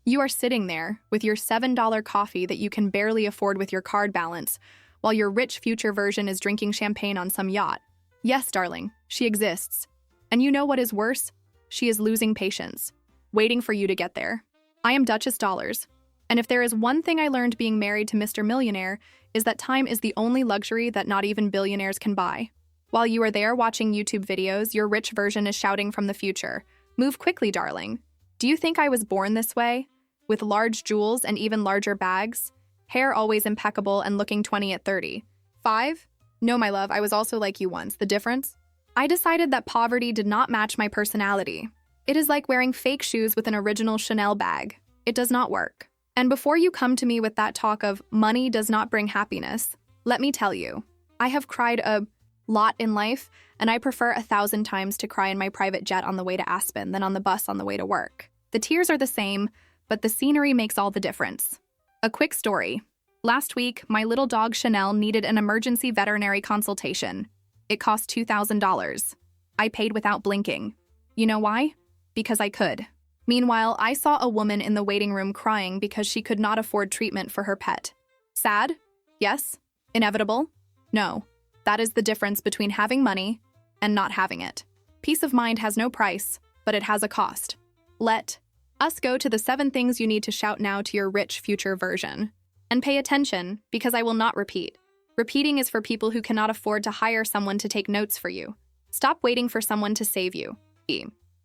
You are sitting there with your $7 coffee that you can barely afford with your card balance, while your rich future version is drinking champagne on some yacht. Yes, darling, she exists. And you know what is worse? She is losing patience, waiting for you to get there. I am Duchess Dollars, and if there is one thing I learned being married to Mr. Millionaire is that time is the only luxury that not even billionaires can buy. While you are there watching YouTube videos, your rich version is shouting from the future, "Move quickly, darling. Do you think I was born this way? With large jewels and even larger bags? Hair always impeccable and looking 20 at 30. 5? No, my love, I was also like you once. The difference? I decided that poverty did not match my personality. It is like wearing fake shoes with an original Chanel bag. It does not work. And before you come to me with that talk of money does not bring happiness, let me tell you, I have cried a lot in life, and I prefer 1,000 times to cry in my private jet on the way to Aspen than on the bus on the way to work. The tears are the same, but the scenery makes all the difference. A quick story. Last week, my little dog Chanel needed an emergency veterinary consultation. It cost $2,000. I paid without blinking. You know why? Because I could. Meanwhile, I saw a woman in the waiting room crying because she could not afford treatment for her pet. Sad? Yes. Inevitable? No. That is the difference between having money and not having it. Peace of mind has no price, but it has a cost. Let us go to the 7 things you need to shout now to your rich future version. And pay attention, because I will not repeat. Repeating is for people who cannot afford to hire someone to take notes for you. Stop waiting for someone to save you.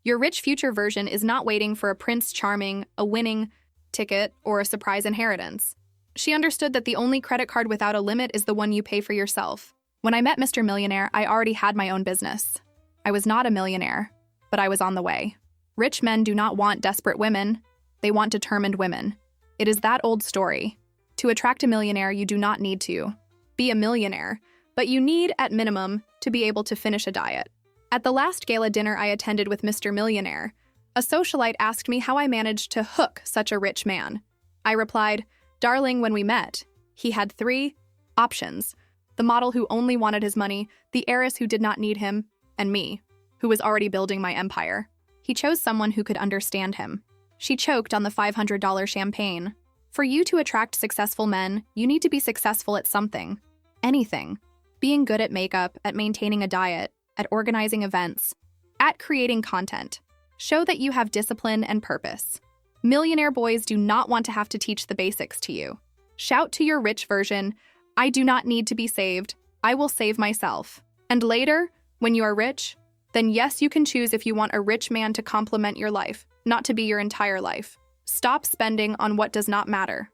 Your rich future version is not waiting for a Prince Charming, a winning ticket, or a surprise inheritance. She understood that the only credit card without a limit is the one you pay for yourself. When I met Mr. Millionaire, I already had my own business. I was not a millionaire, but I was on the way. Rich men do not want desperate women. They want determined women. It is that old story. To attract a millionaire, you do not need to be a millionaire, but you need, at minimum, to be able to finish a diet. At the last gala dinner I attended with Mr. Millionaire, a socialite asked me how I managed to hook such a rich man. I replied, "Darling, when we met, he had 3 options. The model who only wanted his money, the heiress who did not need him, and me, who was already building my empire. He chose someone who could understand him." She choked on the $500 champagne. For you to attract successful men, you need to be successful at something. Anything. Being good at makeup, at maintaining a diet, at organizing events, at creating content. Show that you have discipline and purpose. Millionaire boys do not want to have to teach the basics to you. Shout to your rich version, "I do not need to be saved. I will save myself." And later, when you are rich, then yes, you can choose if you want a rich man to complement your life, not to be your entire life. Stop spending on what does not matter.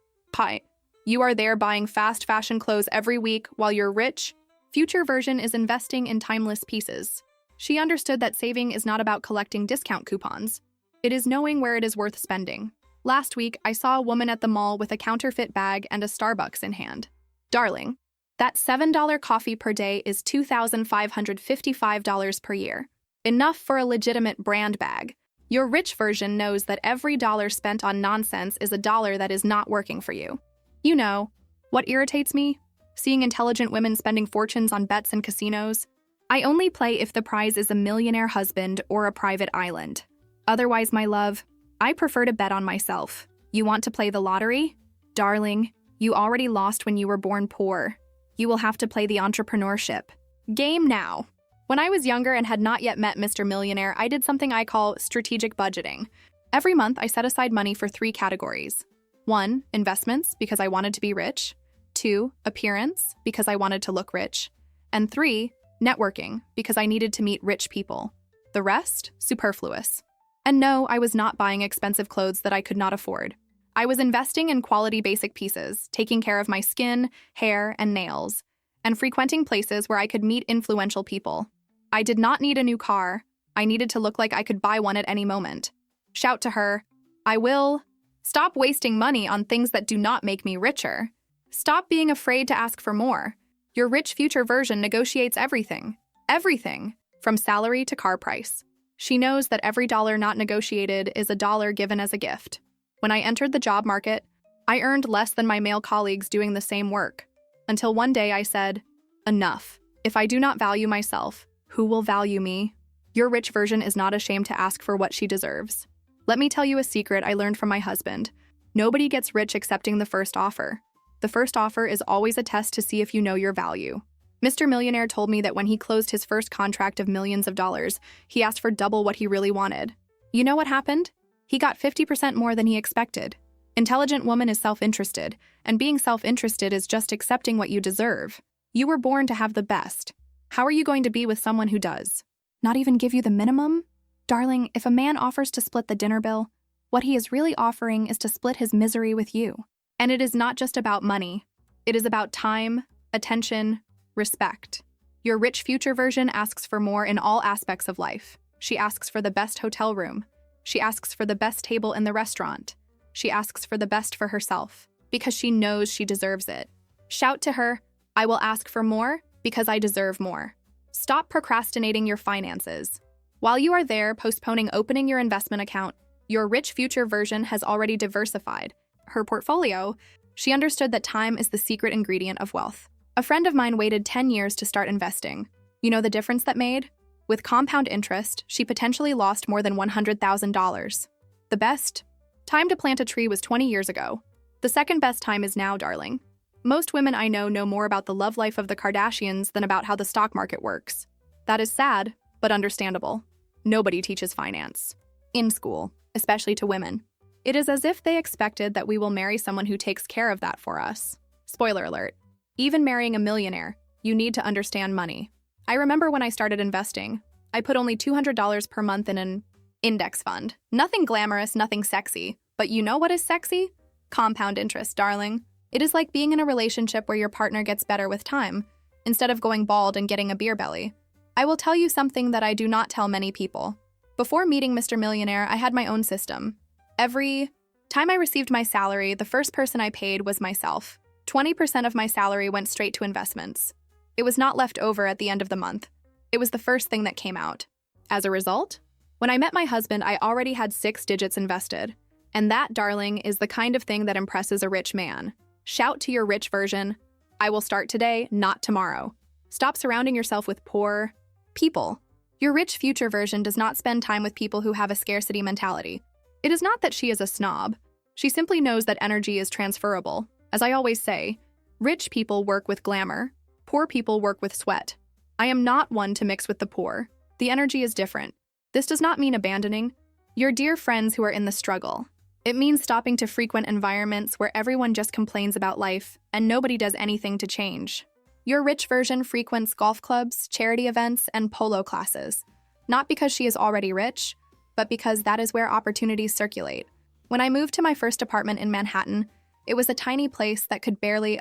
You are there buying fast fashion clothes every week while your rich future version is investing in timeless pieces. She understood that saving is not about collecting discount coupons. It is knowing where it is worth spending. Last week, I saw a woman at the mall with a counterfeit bag and a Starbucks in hand. Darling, that $7 coffee per day is $2,555 per year. Enough for a legitimate brand bag. Your rich version knows that every dollar spent on nonsense is a dollar that is not working for you. You know, what irritates me? Seeing intelligent women spending fortunes on bets and casinos. I only play if the prize is a millionaire husband or a private island. Otherwise, my love, I prefer to bet on myself. You want to play the lottery? Darling, you already lost when you were born poor. You will have to play the entrepreneurship game now. When I was younger and had not yet met Mr. Millionaire, I did something I call strategic budgeting. Every month, I set aside money for 3 categories. 1, investments, because I wanted to be rich. 2, appearance, because I wanted to look rich. And 3, networking, because I needed to meet rich people. The rest, superfluous. And no, I was not buying expensive clothes that I could not afford. I was investing in quality basic pieces, taking care of my skin, hair, and nails, and frequenting places where I could meet influential people. I did not need a new car. I needed to look like I could buy one at any moment. Shout to her, "I will." Stop wasting money on things that do not make me richer. Stop being afraid to ask for more. Your rich future version negotiates everything. Everything, from salary to car price. She knows that every dollar not negotiated is a dollar given as a gift. When I entered the job market, I earned less than my male colleagues doing the same work. Until one day I said, enough. If I do not value myself, who will value me? Your rich version is not ashamed to ask for what she deserves. Let me tell you a secret I learned from my husband. Nobody gets rich accepting the first offer. The first offer is always a test to see if you know your value. Mr. Millionaire told me that when he closed his first contract of millions of dollars, he asked for double what he really wanted. You know what happened? He got 50% more than he expected. Intelligent woman is self-interested, and being self-interested is just accepting what you deserve. You were born to have the best. How are you going to be with someone who does? Not even give you the minimum? Darling, if a man offers to split the dinner bill, what he is really offering is to split his misery with you. And it is not just about money. It is about time, attention, respect. Your rich future version asks for more in all aspects of life. She asks for the best hotel room. She asks for the best table in the restaurant. She asks for the best for herself, because she knows she deserves it. Shout to her, I will ask for more because I deserve more. Stop procrastinating your finances. While you are there postponing opening your investment account, your rich future version has already diversified her portfolio. She understood that time is the secret ingredient of wealth. A friend of mine waited 10 years to start investing. You know the difference that made? With compound interest, she potentially lost more than $100,000. The best time to plant a tree was 20 years ago. The second best time is now, darling. Most women I know more about the love life of the Kardashians than about how the stock market works. That is sad, but understandable. Nobody teaches finance. In school, especially to women. It is as if they expected that we will marry someone who takes care of that for us. Spoiler alert. Even marrying a millionaire, you need to understand money. I remember when I started investing, I put only $200 per month in an index fund. Nothing glamorous, nothing sexy. But you know what is sexy? Compound interest, darling. It is like being in a relationship where your partner gets better with time, instead of going bald and getting a beer belly. I will tell you something that I do not tell many people. Before meeting Mr. Millionaire, I had my own system. Every time I received my salary, the first person I paid was myself. 20% of my salary went straight to investments. It was not left over at the end of the month. It was the first thing that came out. As a result, when I met my husband, I already had 6 digits invested. And that, darling, is the kind of thing that impresses a rich man. Shout to your rich version, I will start today, not tomorrow. Stop surrounding yourself with poor people. Your rich future version does not spend time with people who have a scarcity mentality. It is not that she is a snob. She simply knows that energy is transferable. As I always say, rich people work with glamour. Poor people work with sweat. I am not one to mix with the poor. The energy is different. This does not mean abandoning your dear friends who are in the struggle. It means stopping to frequent environments where everyone just complains about life and nobody does anything to change. Your rich version frequents golf clubs, charity events, and polo classes. Not because she is already rich, but because that is where opportunities circulate. When I moved to my first apartment in Manhattan, it was a tiny place that could barely,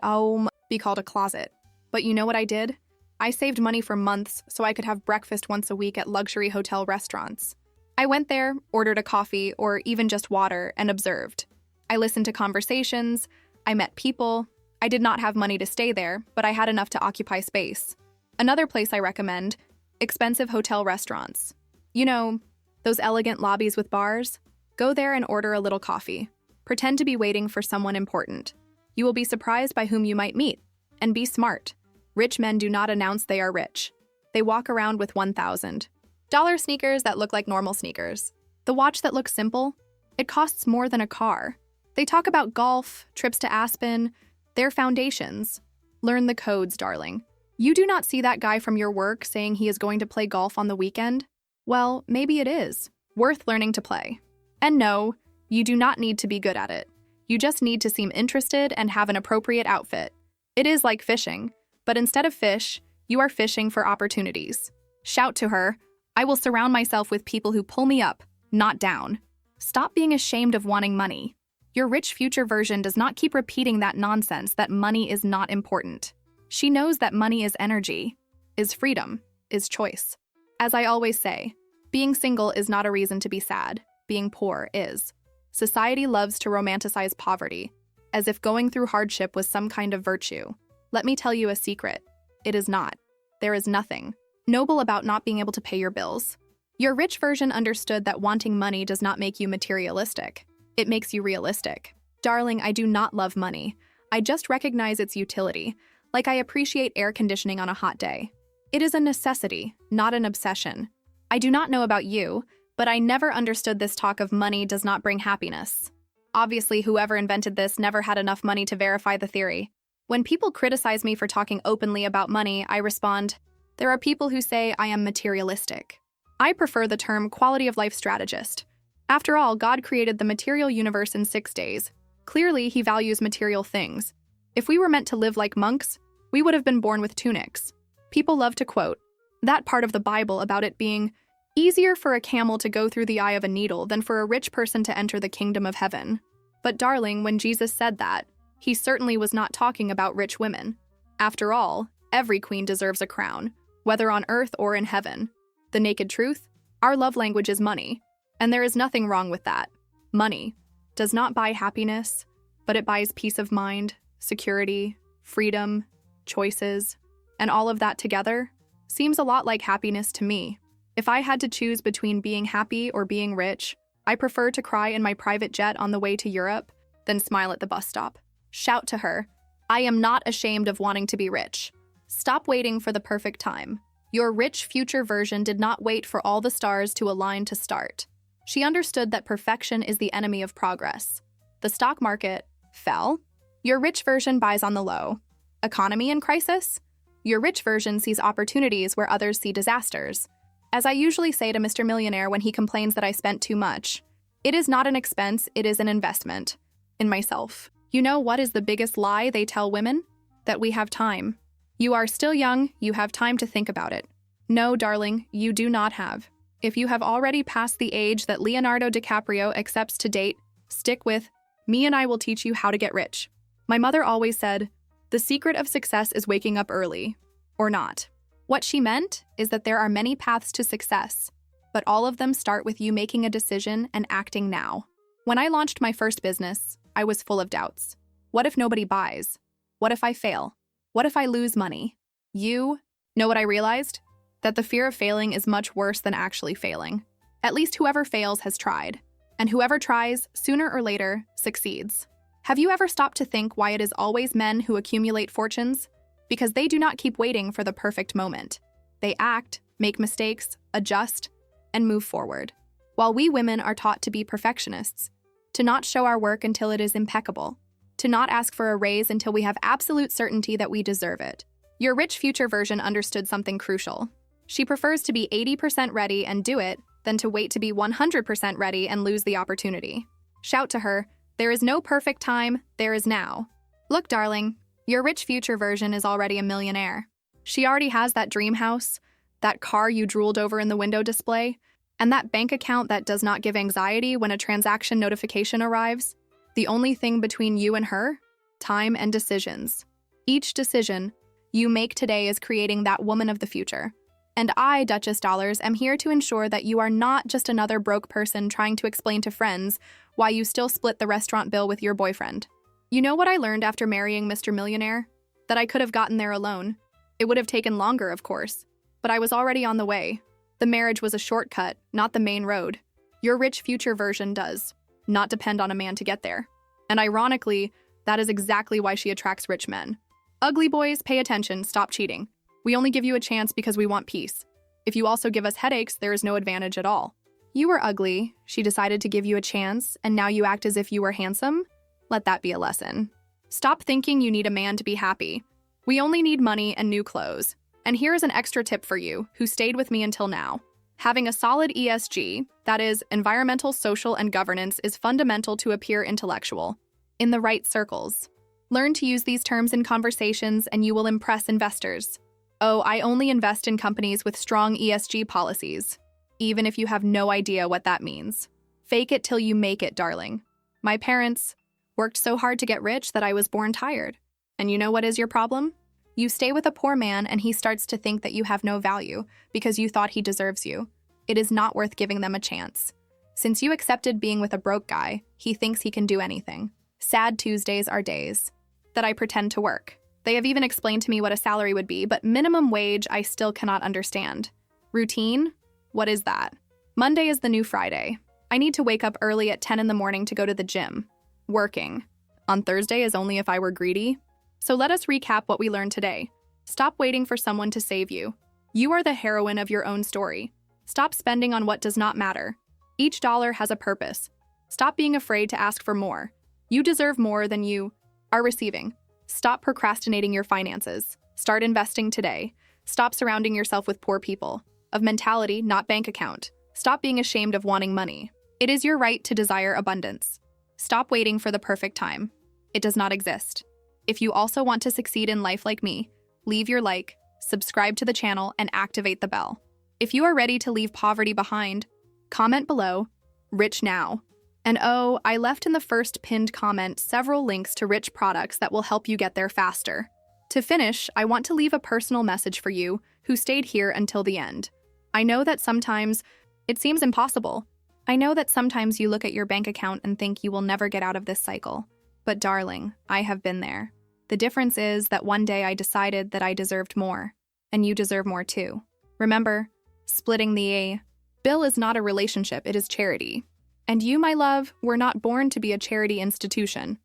be called a closet. But you know what I did? I saved money for months so I could have breakfast once a week at luxury hotel restaurants. I went there, ordered a coffee, or even just water, and observed. I listened to conversations, I met people. I did not have money to stay there, but I had enough to occupy space. Another place I recommend, expensive hotel restaurants. You know, those elegant lobbies with bars? Go there and order a little coffee. Pretend to be waiting for someone important. You will be surprised by whom you might meet. And be smart. Rich men do not announce they are rich. They walk around with $1,000 sneakers that look like normal sneakers. The watch that looks simple, it costs more than a car. They talk about golf, trips to Aspen, their foundations. Learn the codes, darling. You do not see that guy from your work saying he is going to play golf on the weekend? Well, maybe it is. Worth learning to play. And no, you do not need to be good at it. You just need to seem interested and have an appropriate outfit. It is like fishing, but instead of fish, you are fishing for opportunities. Shout to her, I will surround myself with people who pull me up, not down. Stop being ashamed of wanting money. Your rich future version does not keep repeating that nonsense that money is not important. She knows that money is energy, is freedom, is choice. As I always say, being single is not a reason to be sad. Being poor is. Society loves to romanticize poverty, as if going through hardship was some kind of virtue. Let me tell you a secret. It is not. There is nothing noble about not being able to pay your bills. Your rich version understood that wanting money does not make you materialistic. It makes you realistic. Darling, I do not love money. I just recognize its utility, like I appreciate air conditioning on a hot day. It is a necessity, not an obsession. I do not know about you, But I never understood this talk of money does not bring happiness. Obviously, whoever invented this never had enough money to verify the theory. When people criticize me for talking openly about money, I respond, there are people who say I am materialistic. I prefer the term quality of life strategist. After all, God created the material universe in 6 days. Clearly, he values material things. If we were meant to live like monks, we would have been born with tunics. People love to quote that part of the Bible about it being easier for a camel to go through the eye of a needle than for a rich person to enter the kingdom of heaven. But darling, when Jesus said that, he certainly was not talking about rich women. After all, every queen deserves a crown, whether on earth or in heaven. The naked truth? Our love language is money, and there is nothing wrong with that. Money does not buy happiness, but it buys peace of mind, security, freedom, choices, and all of that together seems a lot like happiness to me. If I had to choose between being happy or being rich, I prefer to cry in my private jet on the way to Europe than smile at the bus stop. Shout to her, I am not ashamed of wanting to be rich. Stop waiting for the perfect time. Your rich future version did not wait for all the stars to align to start. She understood that perfection is the enemy of progress. The stock market fell. Your rich version buys on the low. Economy in crisis? Your rich version sees opportunities where others see disasters. As I usually say to Mr. Millionaire when he complains that I spent too much, it is not an expense, it is an investment. In myself. You know what is the biggest lie they tell women? That we have time. You are still young, you have time to think about it. No, darling, you do not have. If you have already passed the age that Leonardo DiCaprio accepts to date, stick with, me and I will teach you how to get rich. My mother always said, the secret of success is waking up early. Or not. What she meant is that there are many paths to success, but all of them start with you making a decision and acting now. When I launched my first business, I was full of doubts. What if nobody buys? What if I fail? What if I lose money? You know what I realized? That the fear of failing is much worse than actually failing. At least whoever fails has tried. And whoever tries, sooner or later, succeeds. Have you ever stopped to think why it is always men who accumulate fortunes? Because they do not keep waiting for the perfect moment. They act, make mistakes, adjust, and move forward. While we women are taught to be perfectionists, to not show our work until it is impeccable, to not ask for a raise until we have absolute certainty that we deserve it. Your rich future version understood something crucial. She prefers to be 80% ready and do it than to wait to be 100% ready and lose the opportunity. Shout to her, there is no perfect time, there is now. Look, darling, your rich future version is already a millionaire. She already has that dream house, that car you drooled over in the window display, and that bank account that does not give anxiety when a transaction notification arrives. The only thing between you and her? Time and decisions. Each decision you make today is creating that woman of the future. And I, Duchess Dollars, am here to ensure that you are not just another broke person trying to explain to friends why you still split the restaurant bill with your boyfriend. You know what I learned after marrying Mr. Millionaire? That I could have gotten there alone. It would have taken longer, of course, but I was already on the way. The marriage was a shortcut, not the main road. Your rich future version does not depend on a man to get there. And ironically, that is exactly why she attracts rich men. Ugly boys, pay attention, stop cheating. We only give you a chance because we want peace. If you also give us headaches, there is no advantage at all. You were ugly, she decided to give you a chance, and now you act as if you were handsome? Let that be a lesson. Stop thinking you need a man to be happy. We only need money and new clothes. And here is an extra tip for you, who stayed with me until now. Having a solid ESG, that is, environmental, social, and governance, is fundamental to appear intellectual. In the right circles. Learn to use these terms in conversations and you will impress investors. Oh, I only invest in companies with strong ESG policies, even if you have no idea what that means. Fake it till you make it, darling. My parents worked so hard to get rich that I was born tired. And you know what is your problem? You stay with a poor man and he starts to think that you have no value because you thought he deserves you. It is not worth giving them a chance. Since you accepted being with a broke guy, he thinks he can do anything. Sad Tuesdays are days that I pretend to work. They have even explained to me what a salary would be, but minimum wage I still cannot understand. Routine? What is that? Monday is the new Friday. I need to wake up early at 10 in the morning to go to the gym. Working. On Thursday is only if I were greedy. So let us recap what we learned today. Stop waiting for someone to save you. You are the heroine of your own story. Stop spending on what does not matter. Each dollar has a purpose. Stop being afraid to ask for more. You deserve more than you are receiving. Stop procrastinating your finances. Start investing today. Stop surrounding yourself with poor people. Of mentality, not bank account. Stop being ashamed of wanting money. It is your right to desire abundance. Stop waiting for the perfect time. It does not exist. If you also want to succeed in life like me, leave your like, subscribe to the channel, and activate the bell. If you are ready to leave poverty behind, comment below, rich now. And oh, I left in the first pinned comment several links to rich products that will help you get there faster. To finish, I want to leave a personal message for you who stayed here until the end. I know that sometimes it seems impossible. I know that sometimes you look at your bank account and think you will never get out of this cycle. But darling, I have been there. The difference is that one day I decided that I deserved more, and you deserve more too. Remember, splitting the bill is not a relationship, it is charity. And you, my love, were not born to be a charity institution.